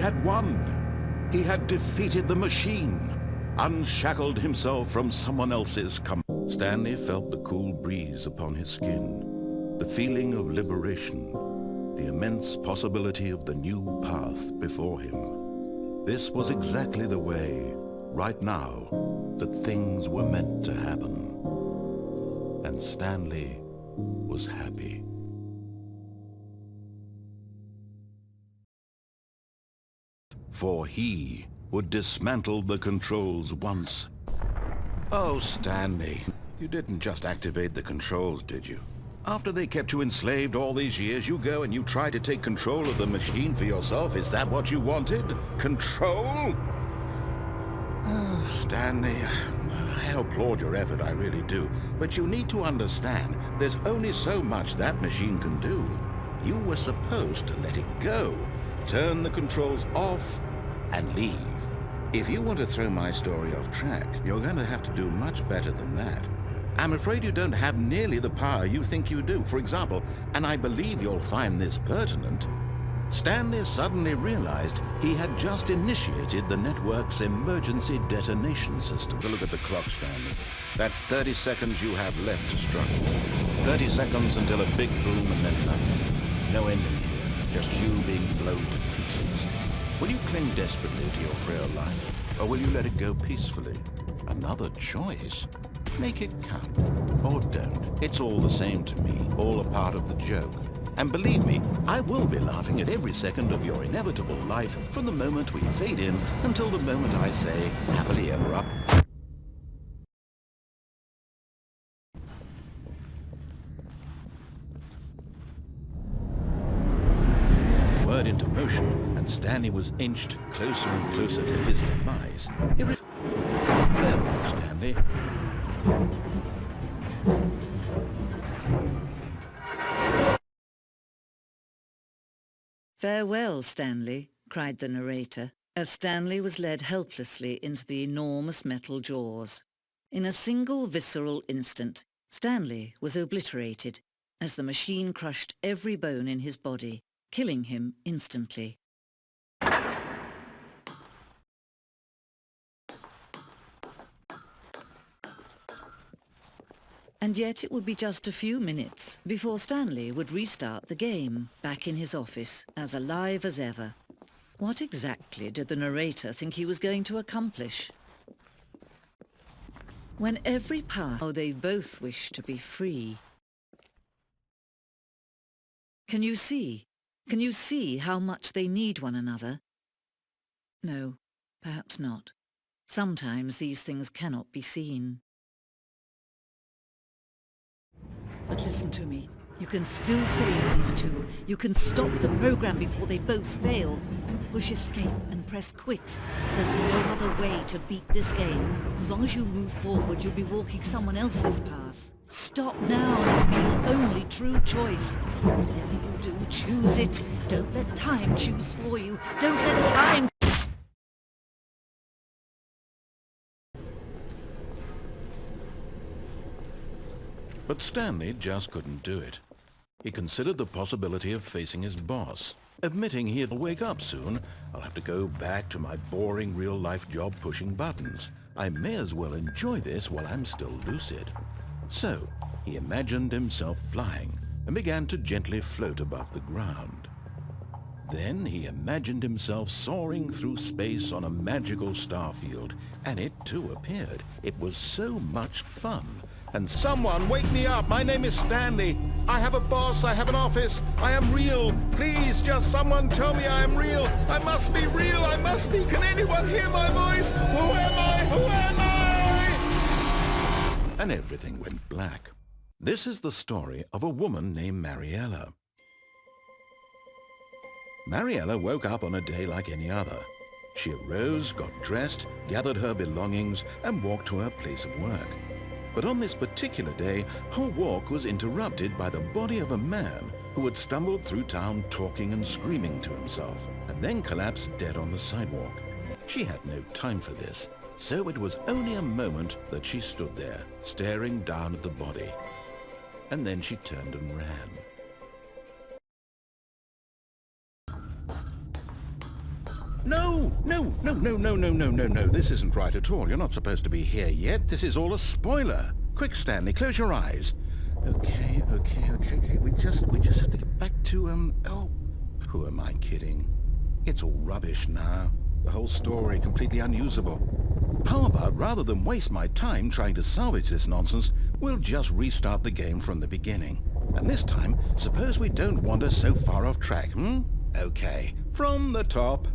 had won. He had defeated the machine, unshackled himself from someone else's Stanley felt the cool breeze upon his skin, the feeling of liberation, the immense possibility of the new path before him. This was exactly the way, right now, that things were meant to happen. And Stanley was happy. For he would dismantle the controls once. Oh, Stanley, you didn't just activate the controls, did you? After they kept you enslaved all these years, you go and you try to take control of the machine for yourself. Is that what you wanted? Control? Oh, Stanley, I applaud your effort, I really do. But you need to understand, there's only so much that machine can do. You were supposed to let it go, turn the controls off, and leave. If you want to throw my story off track, you're going to have to do much better than that. I'm afraid you don't have nearly the power you think you do. For example, and I believe you'll find this pertinent, Stanley suddenly realized he had just initiated the network's emergency detonation system. Look at the clock, Stanley. That's 30 seconds you have left to struggle. 30 seconds until a big boom and then nothing. No ending here, just you being blown to pieces. Will you cling desperately to your frail life, or will you let it go peacefully? Another choice. Make it count, or don't. It's all the same to me, all a part of the joke. And believe me, I will be laughing at every second of your inevitable life from the moment we fade in until the moment I say, happily ever up. Word into motion, and Stanley was inched closer and closer to his demise. Farewell, Stanley. "Farewell, Stanley," cried the narrator, as Stanley was led helplessly into the enormous metal jaws. In a single visceral instant, Stanley was obliterated as the machine crushed every bone in his body, killing him instantly. And yet it would be just a few minutes before Stanley would restart the game, back in his office, as alive as ever. What exactly did the narrator think he was going to accomplish? When every part... Oh, they both wish to be free. Can you see? Can you see how much they need one another? No, perhaps not. Sometimes these things cannot be seen. But listen to me. You can still save these two. You can stop the program before they both fail. Push escape and press quit. There's no other way to beat this game. As long as you move forward, you'll be walking someone else's path. Stop now and be your only true choice. Whatever you do, choose it. Don't let time choose for you. Don't let time... But Stanley just couldn't do it. He considered the possibility of facing his boss, admitting he'd wake up soon. I'll have to go back to my boring real-life job pushing buttons. I may as well enjoy this while I'm still lucid. So, he imagined himself flying and began to gently float above the ground. Then he imagined himself soaring through space on a magical starfield, and it too appeared. It was so much fun. And someone wake me up! My name is Stanley. I have a boss, I have an office, I am real. Please, just someone tell me I am real. I must be real, I must be. Can anyone hear my voice? Who am I? Who am I? And everything went black. This is the story of a woman named Mariella. Mariella woke up on a day like any other. She arose, got dressed, gathered her belongings, and walked to her place of work. But on this particular day, her walk was interrupted by the body of a man who had stumbled through town talking and screaming to himself, and then collapsed dead on the sidewalk. She had no time for this, so it was only a moment that she stood there, staring down at the body. And then she turned and ran. No, no, no, no, no, no, no, no, no. This isn't right at all. You're not supposed to be here yet. This is all a spoiler. Quick, Stanley, close your eyes. Okay. We just have to get back to, oh, who am I kidding? It's all rubbish now. The whole story completely unusable. How about, rather than waste my time trying to salvage this nonsense, we'll just restart the game from the beginning. And this time, suppose we don't wander so far off track, hmm? Okay, from the top.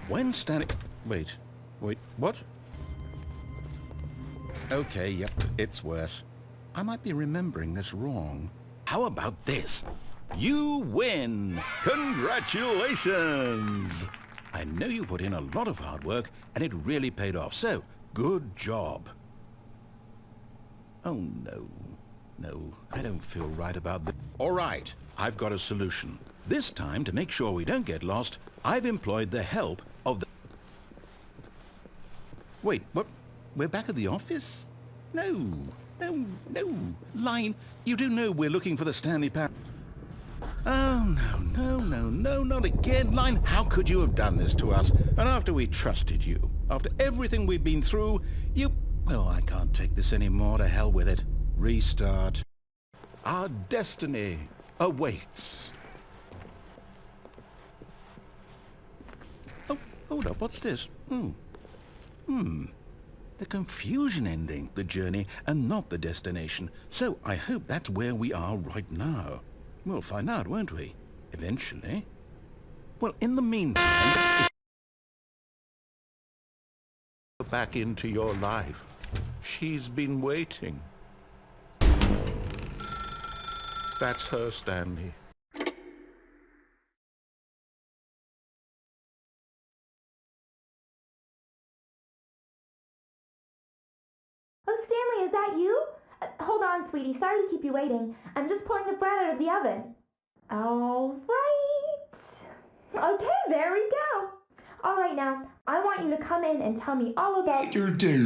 When Stanley... Wait, what? Okay, yep, it's worse. I might be remembering this wrong. How about this? You win! Congratulations! I know you put in a lot of hard work, and it really paid off, so good job. Oh, no, I don't feel right about this. All right, I've got a solution. This time, to make sure we don't get lost, I've employed the help of the... Wait, what? We're back at the office? No. Line, you do know we're looking for the Stanley Parable. Oh, no, not again. Line, how could you have done this to us? And after we trusted you, after everything we've been through, you... Oh, I can't take this anymore. To hell with it. Restart. Our destiny awaits. Oh, hold up. What's this? The confusion ending, the journey, and not the destination. So I hope that's where we are right now. We'll find out, won't we? Eventually. Well, in the meantime... Back into your life. She's been waiting. That's her, Stanley. Oh, Stanley, is that you? Hold on, sweetie. Sorry to keep you waiting. I'm just pulling the bread out of the oven. All right. Okay, there we go. All right, now, I want you to come in and tell me all about your day. I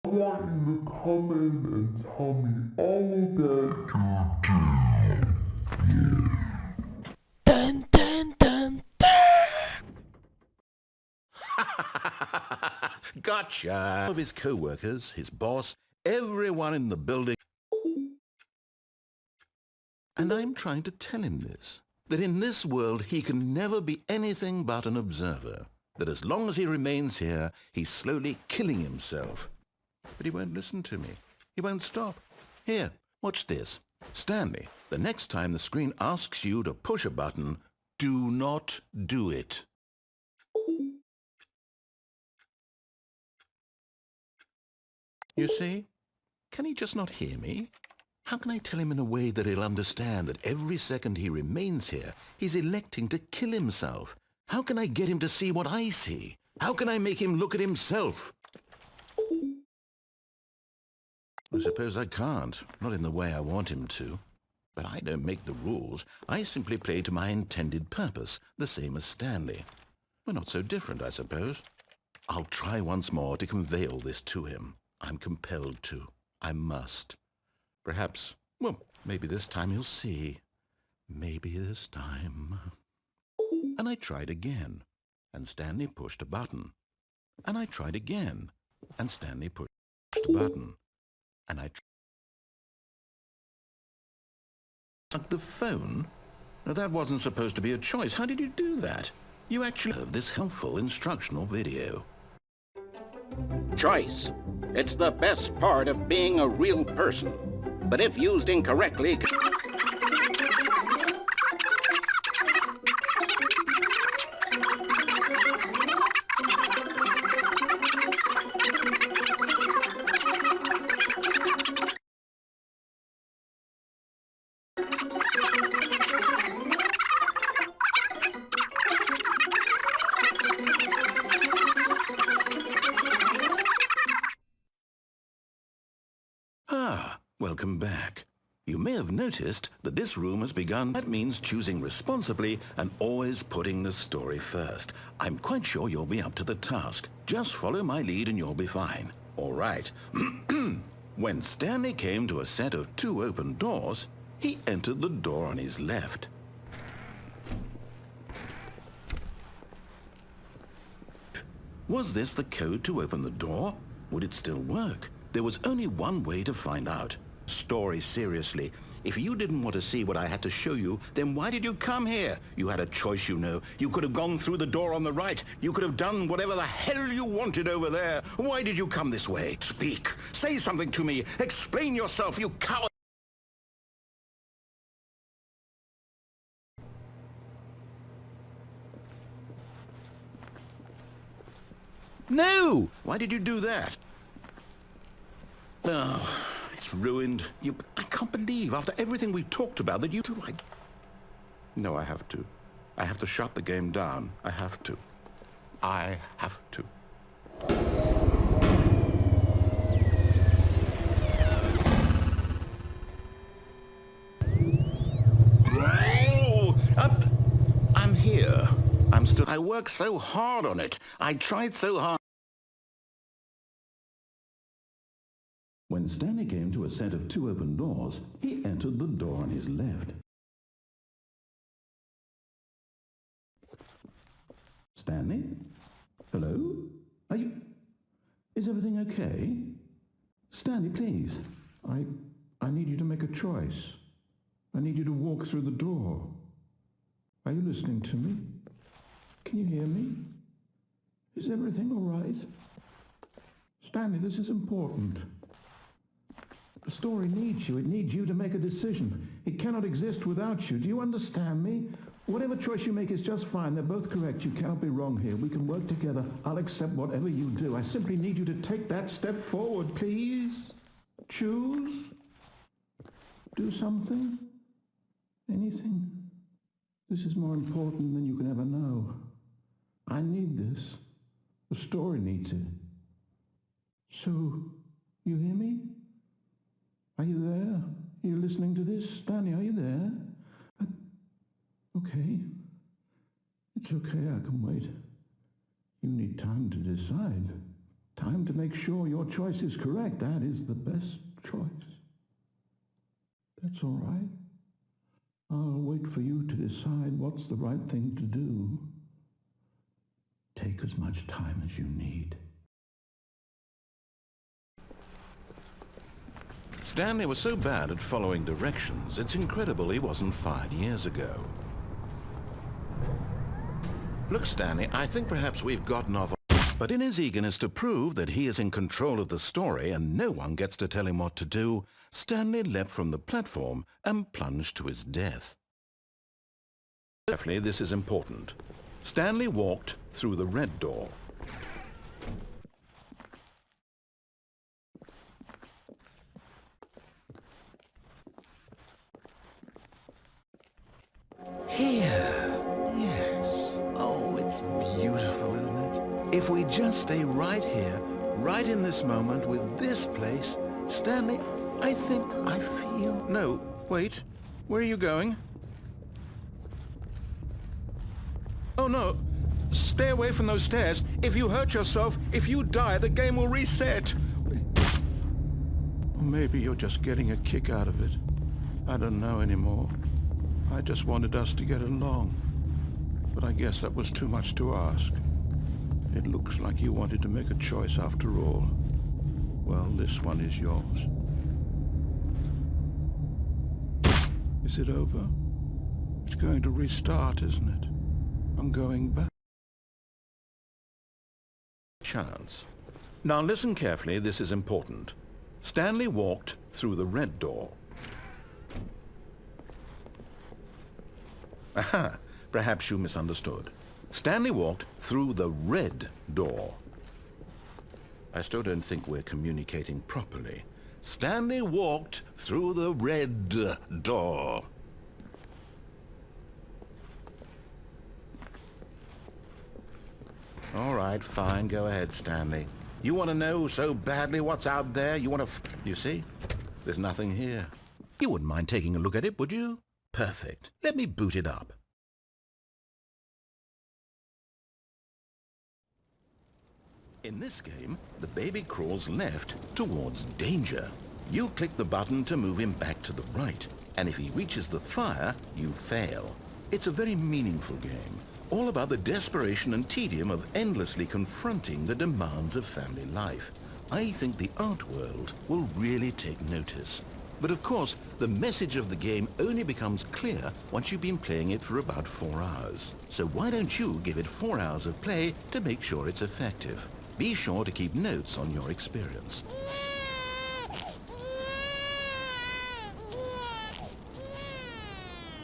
want you to come in and tell me all about your day. Dun, dun, dun, dun. Gotcha! Of his co-workers, his boss, everyone in the building. And I'm trying to tell him this, that in this world he can never be anything but an observer, that as long as he remains here, he's slowly killing himself. But he won't listen to me. He won't stop. Here, watch this. Stanley, the next time the screen asks you to push a button, do not do it. You see? Can he just not hear me? How can I tell him in a way that he'll understand that every second he remains here, he's electing to kill himself? How can I get him to see what I see? How can I make him look at himself? I suppose I can't, not in the way I want him to. But I don't make the rules. I simply play to my intended purpose, the same as Stanley. We're not so different, I suppose. I'll try once more to convey all this to him. I'm compelled to. I must. Perhaps, well, maybe this time he'll see. Maybe this time. And I tried again, and Stanley pushed a button. And I tried again, and Stanley pushed a button. And I tried the phone? Now, that wasn't supposed to be a choice. How did you do that? You actually have this helpful instructional video. Choice. It's the best part of being a real person. But if used incorrectly... Welcome back. You may have noticed that this room has begun. That means choosing responsibly and always putting the story first. I'm quite sure you'll be up to the task. Just follow my lead and you'll be fine. All right. When Stanley came to a set of 2 open doors, he entered the door on his left. Was this the code to open the door? Would it still work? There was only one way to find out. Story, seriously. If you didn't want to see what I had to show you, then why did you come here? You had a choice, you know. You could have gone through the door on the right. You could have done whatever the hell you wanted over there. Why did you come this way? Speak. Say something to me. Explain yourself, you coward. No! Why did you do that? Oh, it's ruined. I can't believe, after everything we talked about, that you two... No, I have to. I have to shut the game down. I have to. I have to. Oh, I'm here. I worked so hard on it. I tried so hard. When Stanley came to a set of 2 open doors, he entered the door on his left. Stanley? Hello? Are you... Is everything okay? Stanley, please. I need you to make a choice. I need you to walk through the door. Are you listening to me? Can you hear me? Is everything all right? Stanley, this is important. The story needs you. It needs you to make a decision. It cannot exist without you. Do you understand me? Whatever choice you make is just fine. They're both correct. You cannot be wrong here. We can work together. I'll accept whatever you do. I simply need you to take that step forward, please. Choose. Do something. Anything. This is more important than you can ever know. I need this. The story needs it. So, you hear me? Are you there? Are you listening to this? Stanley, are you there? Okay. It's okay, I can wait. You need time to decide. Time to make sure your choice is correct. That is the best choice. That's all right. I'll wait for you to decide what's the right thing to do. Take as much time as you need. Stanley was so bad at following directions, it's incredible he wasn't fired years ago. Look, Stanley, I think perhaps we've gotten off... But in his eagerness to prove that he is in control of the story and no one gets to tell him what to do, Stanley leapt from the platform and plunged to his death. Definitely, this is important. Stanley walked through the red door. Here. Yes. Oh, it's beautiful, isn't it? If we just stay right here, right in this moment with this place, Stanley, I think I feel... No, wait. Where are you going? Oh, no. Stay away from those stairs. If you hurt yourself, if you die, the game will reset. Or maybe you're just getting a kick out of it. I don't know anymore. I just wanted us to get along. But I guess that was too much to ask. It looks like you wanted to make a choice after all. Well, this one is yours. Is it over? It's going to restart, isn't it? I'm going back. Chance. Now listen carefully, this is important. Stanley walked through the red door. Aha, perhaps you misunderstood. Stanley walked through the red door. I still don't think we're communicating properly. Stanley walked through the red door. All right, fine, go ahead, Stanley. You want to know so badly what's out there? You want to... You see? There's nothing here. You wouldn't mind taking a look at it, would you? Perfect. Let me boot it up. In this game, the baby crawls left towards danger. You click the button to move him back to the right, and if he reaches the fire, you fail. It's a very meaningful game. all about the desperation and tedium of endlessly confronting the demands of family life. I think the art world will really take notice. But of course, the message of the game only becomes clear once you've been playing it for about 4 hours. So why don't you give it 4 hours of play to make sure it's effective? Be sure to keep notes on your experience.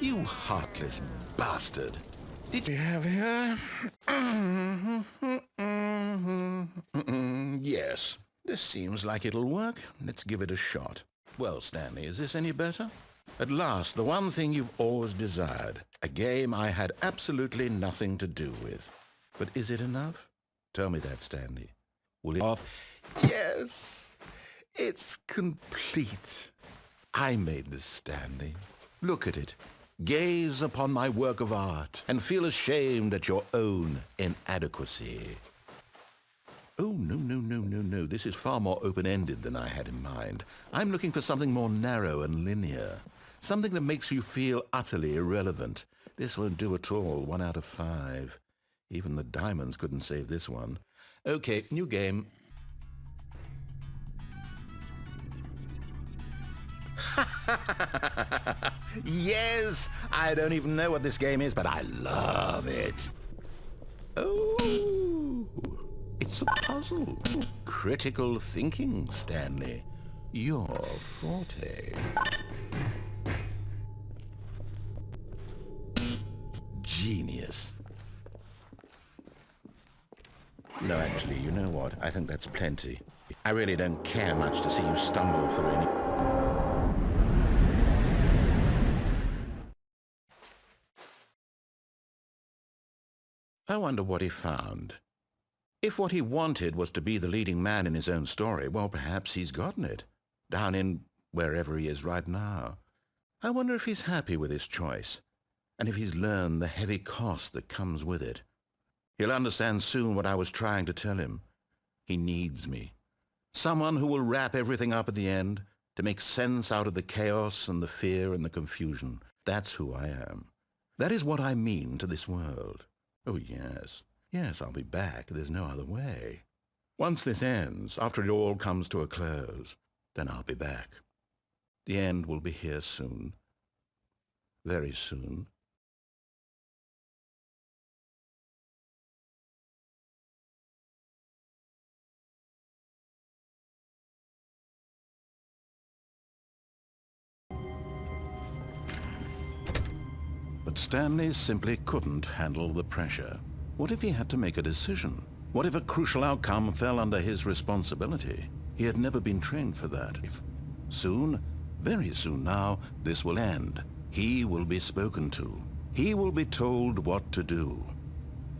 You heartless bastard. Did you have here? Yes. This seems like it'll work. Let's give it a shot. Well, Stanley, is this any better? At last, the one thing you've always desired. A game I had absolutely nothing to do with. But is it enough? Tell me that, Stanley. Will it off? Yes. It's complete. I made this, Stanley. Look at it. Gaze upon my work of art and feel ashamed at your own inadequacy. Oh, no. This is far more open-ended than I had in mind. I'm looking for something more narrow and linear. Something that makes you feel utterly irrelevant. This won't do at all. 1 out of 5. Even the diamonds couldn't save this one. Okay, new game. Yes! I don't even know what this game is, but I love it. Oh, it's a puzzle. Critical thinking, Stanley. Your forte. Genius. No, actually, you know what? I think that's plenty. I really don't care much to see you stumble through any... I wonder what he found. If what he wanted was to be the leading man in his own story, well, perhaps he's gotten it. Down in wherever he is right now. I wonder if he's happy with his choice, and if he's learned the heavy cost that comes with it. He'll understand soon what I was trying to tell him. He needs me. Someone who will wrap everything up at the end, to make sense out of the chaos and the fear and the confusion. That's who I am. That is what I mean to this world. Oh, yes. Yes, I'll be back. There's no other way. Once this ends, after it all comes to a close, then I'll be back. The end will be here soon. Very soon. But Stanley simply couldn't handle the pressure. What if he had to make a decision? What if a crucial outcome fell under his responsibility? He had never been trained for that. Soon, very soon now, this will end. He will be spoken to. He will be told what to do.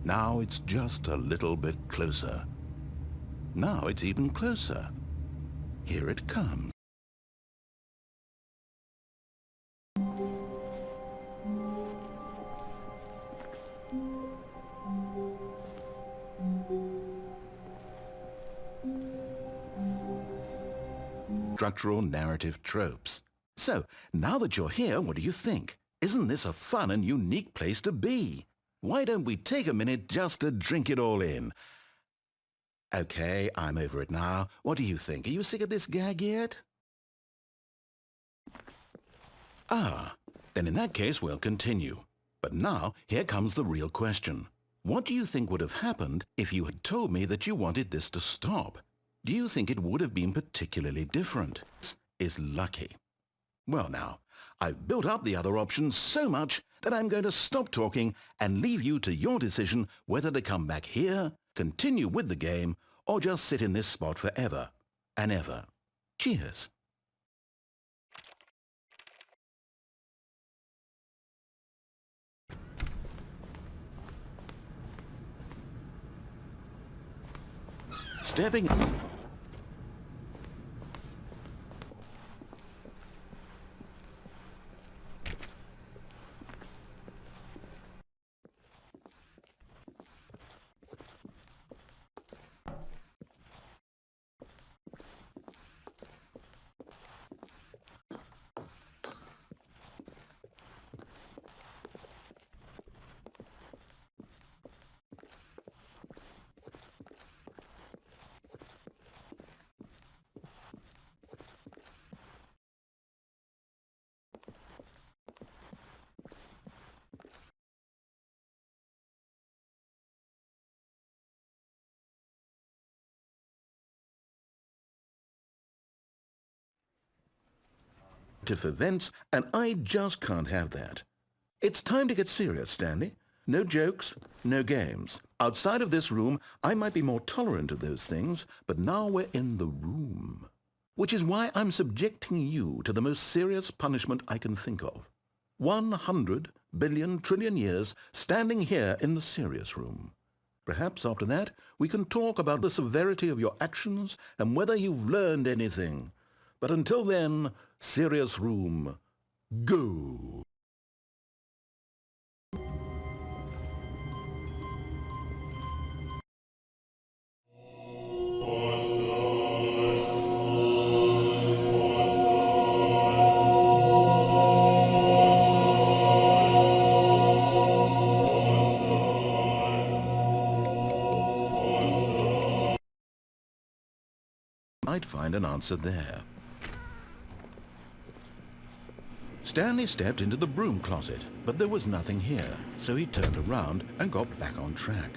Now it's just a little bit closer. Now it's even closer. Here it comes. Structural narrative tropes. So, now that you're here, what do you think? Isn't this a fun and unique place to be? Why don't we take a minute just to drink it all in? Okay, I'm over it now. What do you think? Are you sick of this gag yet? Ah, then in that case we'll continue. But now, here comes the real question. What do you think would have happened if you had told me that you wanted this to stop? Do you think it would have been particularly different? This is lucky. Well now, I've built up the other options so much that I'm going to stop talking and leave you to your decision whether to come back here, continue with the game, or just sit in this spot forever and ever. Cheers. Stepping... events, and I just can't have that. It's time to get serious, Stanley. No jokes, no games. Outside of this room, I might be more tolerant of those things, but now we're in the room. Which is why I'm subjecting you to the most serious punishment I can think of. 100 billion trillion years standing here in the serious room. Perhaps after that, we can talk about the severity of your actions and whether you've learned anything. But until then, serious room, go! Might find an answer there. Stanley stepped into the broom closet, but there was nothing here, so he turned around and got back on track.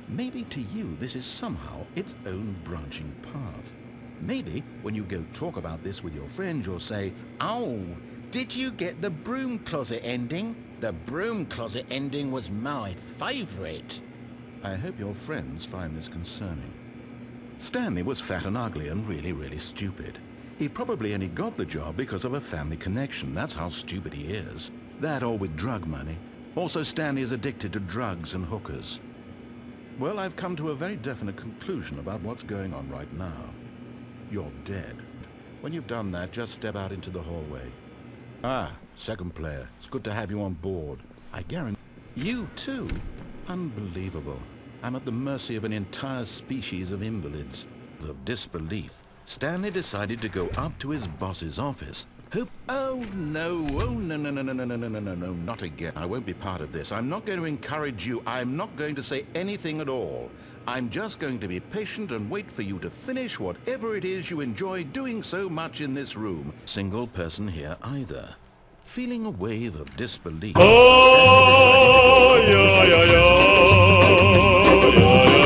Maybe to you this is somehow its own branching path. Maybe when you go talk about this with your friends, you'll say, "Oh, did you get the broom closet ending? The broom closet ending was my favorite." I hope your friends find this concerning. Stanley was fat and ugly and really stupid. He probably only got the job because of a family connection. That's how stupid he is. That or with drug money. Also, Stanley is addicted to drugs and hookers. Well, I've come to a very definite conclusion about what's going on right now. You're dead. When you've done that, just step out into the hallway. Ah, second player. It's good to have you on board. I guarantee... You too? Unbelievable. I'm at the mercy of an entire species of invalids. Of disbelief, Stanley decided to go up to his boss's office. Oh no, not again. I won't be part of this. I'm not going to encourage you. I'm not going to say anything at all. I'm just going to be patient and wait for you to finish whatever it is you enjoy doing so much in this room. Single person here either. Feeling a wave of disbelief, Stanley decided to go up to his boss's office.